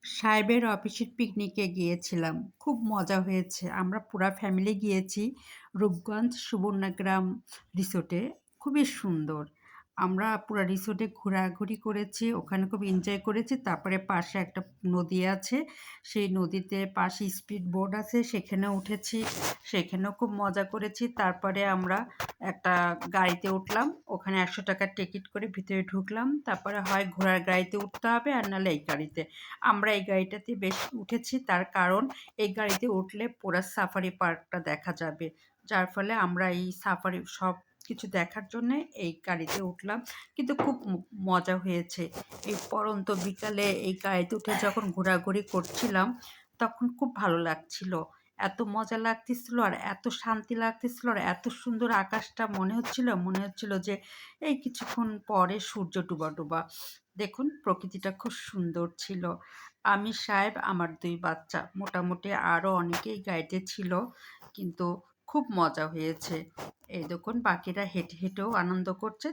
সাহেবের অফিসের পিকনিকে গিয়েছিলাম। খুব মজা হয়েছে। আমরা পুরা ফ্যামিলি গিয়েছি রূপগঞ্জ সুবর্ণগ্রাম রিসোর্টে। খুবই সুন্দর। আমরা পুরা রিসোর্টে ঘোরাঘুরি করেছি। ওখানে খুব এনজয় করেছি। তারপরে পাশে একটা নদী আছে। সেই নদীতে পাশে স্পিড বোট আছে, সেখানেও উঠেছি। সেখানেও খুব মজা করেছি। তারপরে আমরা একটা গাড়িতে উঠলাম। ওখানে ৳১০০ টিকিট করে ভিতরে ঢুকলাম। তারপরে হয় ঘোড়ার গাড়িতে উঠতে হবে আর নাহলে এই গাড়িতে। আমরা এই গাড়িটাতে বেশ উঠেছি, তার কারণ এই গাড়িতে উঠলে পুরা সাফারি পার্কটা দেখা যাবে। যার ফলে আমরা এই সাফারি সব কিছু দেখার জন্যে এই গাড়িতে উঠলাম। কিন্তু খুব মজা হয়েছে। এই পড়ন্ত বিকালে এই গাড়িতে উঠে যখন ঘোরাঘুরি করছিলাম, তখন খুব ভালো লাগছিল। এত মজা লাগতেছিল আর এত শান্তি লাগতেছিল আর এত সুন্দর আকাশটা মনে হচ্ছিল যে এই কিছুক্ষণ পরে সূর্য ডুবা। দেখুন প্রকৃতিটা খুব সুন্দর ছিল। আমি, সাহেব, আমার ২ বাচ্চা। মোটামুটি আরও অনেকেই গাড়িতে ছিল। কিন্তু খুব মজা হয়েছে। এই দেখুন বাকিরা হেঁটে হেঁটেও আনন্দ করছে।